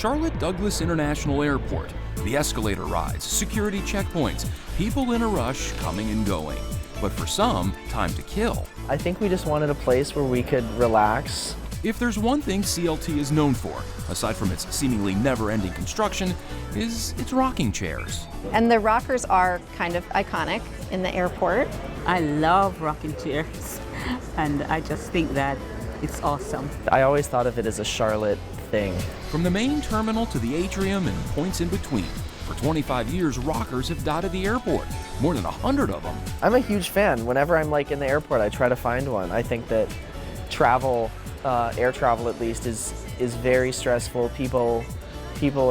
Charlotte Douglas International Airport, the escalator rides, security checkpoints, people in a rush coming and going. But for some, time to kill. I think we just wanted a place where we could relax. If there's one thing CLT is known for, aside from its seemingly never-ending construction, is its rocking chairs. And the rockers are kind of iconic in the airport. I love rocking chairs, and I just think that it's awesome. I always thought of it as a Charlotte thing. From the main terminal to the atrium and points in between, for 25 years, rockers have dotted the airport, more than 100 of them. I'm a huge fan. Whenever I'm in the airport, I try to find one. I think that air travel at least, is very stressful. People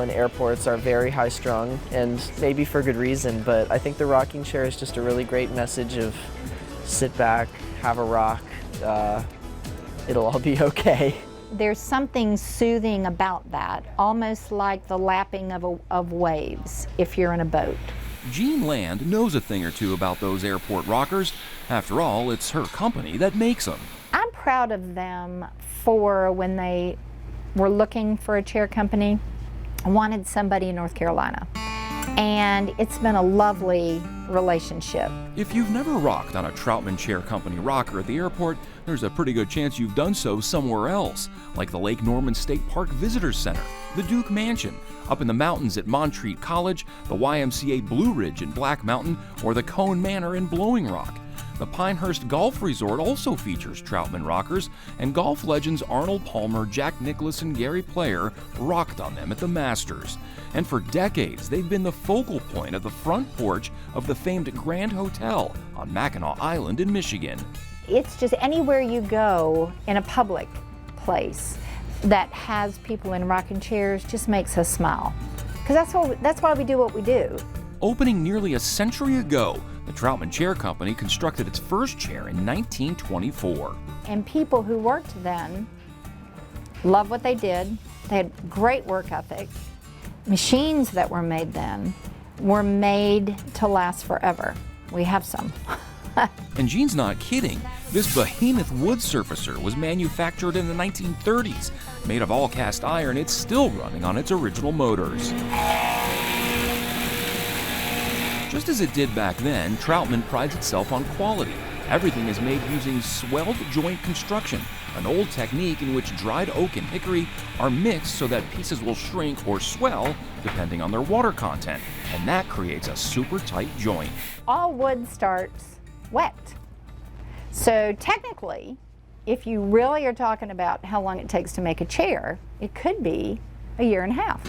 in airports are very high-strung, and maybe for good reason, but I think the rocking chair is just a really great message of sit back, have a rock, it'll all be okay. There's something soothing about that, almost like the lapping of waves if you're in a boat. Jean Land knows a thing or two about those airport rockers. After all, it's her company that makes them. I'm proud of them for when they were looking for a chair company, wanted somebody in North Carolina. And it's been a lovely relationship. If you've never rocked on a Troutman Chair Company rocker at the airport, there's a pretty good chance you've done so somewhere else, like the Lake Norman State Park Visitors Center, the Duke Mansion, up in the mountains at Montreat College, the YMCA Blue Ridge in Black Mountain, or the Cone Manor in Blowing Rock. The Pinehurst Golf Resort also features Troutman rockers, and golf legends Arnold Palmer, Jack Nicklaus, and Gary Player rocked on them at the Masters. And for decades, they've been the focal point of the front porch of the famed Grand Hotel on Mackinac Island in Michigan. It's just anywhere you go in a public place that has people in rocking chairs just makes us smile. Because that's why we do what we do. Opening nearly a century ago, the Troutman Chair Company constructed its first chair in 1924. And people who worked then loved what they did. They had great work ethic. Machines that were made then were made to last forever. We have some. And Jean's not kidding. This behemoth wood surfacer was manufactured in the 1930s. Made of all cast iron, it's still running on its original motors. Just as it did back then, Troutman prides itself on quality. Everything is made using swelled joint construction, an old technique in which dried oak and hickory are mixed so that pieces will shrink or swell depending on their water content, and that creates a super tight joint. All wood starts wet. So technically, if you really are talking about how long it takes to make a chair, it could be a year and a half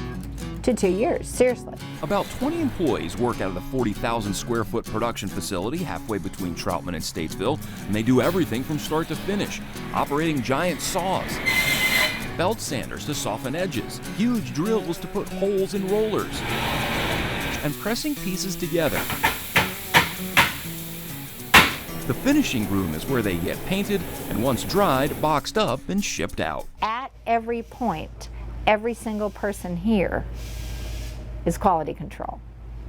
to 2 years, seriously. About 20 employees work out of the 40,000 square foot production facility halfway between Troutman and Statesville, and they do everything from start to finish, operating giant saws, belt sanders to soften edges, huge drills to put holes in rollers, and pressing pieces together. The finishing room is where they get painted, and once dried, boxed up and shipped out. At every point, every single person here is quality control.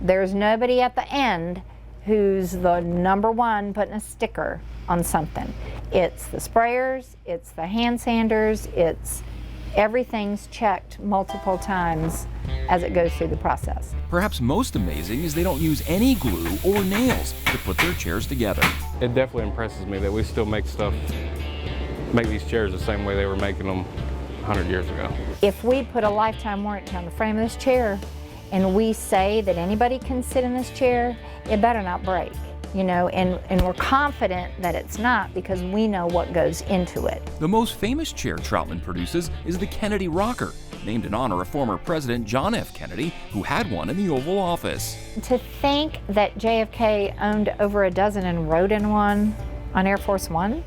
There's nobody at the end who's the number one putting a sticker on something. It's the sprayers, it's the hand sanders, everything's checked multiple times as it goes through the process. Perhaps most amazing is they don't use any glue or nails to put their chairs together. It definitely impresses me that we still make these chairs the same way they were making them 100 years ago. If we put a lifetime warranty on the frame of this chair and we say that anybody can sit in this chair, it better not break, and we're confident that it's not because we know what goes into it. The most famous chair Troutman produces is the Kennedy Rocker, named in honor of former President John F. Kennedy, who had one in the Oval Office. To think that JFK owned over a dozen and rode in one on Air Force One,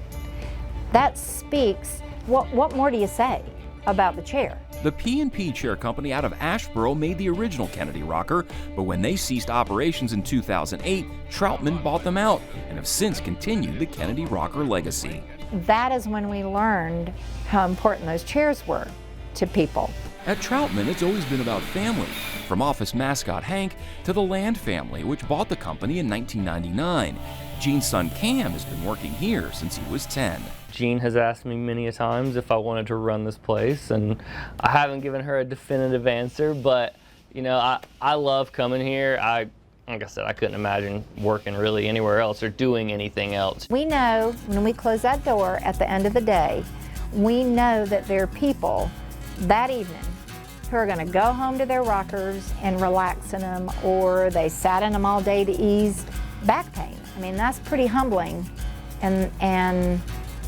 that speaks, what more do you say about the chair? The P&P Chair Company out of Asheboro made the original Kennedy rocker, but when they ceased operations in 2008, Troutman bought them out and have since continued the Kennedy rocker legacy. That is when we learned how important those chairs were to people. At Troutman, it's always been about family, from office mascot Hank to the Land family, which bought the company in 1999. Gene's son Cam has been working here since he was 10. Jean has asked me many a times if I wanted to run this place, and I haven't given her a definitive answer, but you know, I love coming here. Like I said, I couldn't imagine working really anywhere else or doing anything else. We know when we close that door at the end of the day, we know that there are people that evening who are going to go home to their rockers and relax in them, or they sat in them all day to ease back pain. I mean, that's pretty humbling, and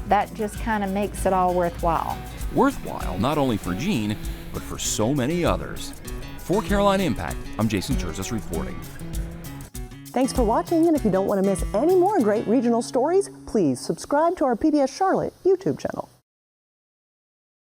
that just kind of makes it all worthwhile. Worthwhile not only for Jean, but for so many others. For Carolina Impact, I'm Jason Terzis reporting. Thanks for watching, and if you don't want to miss any more great regional stories, please subscribe to our PBS Charlotte YouTube channel.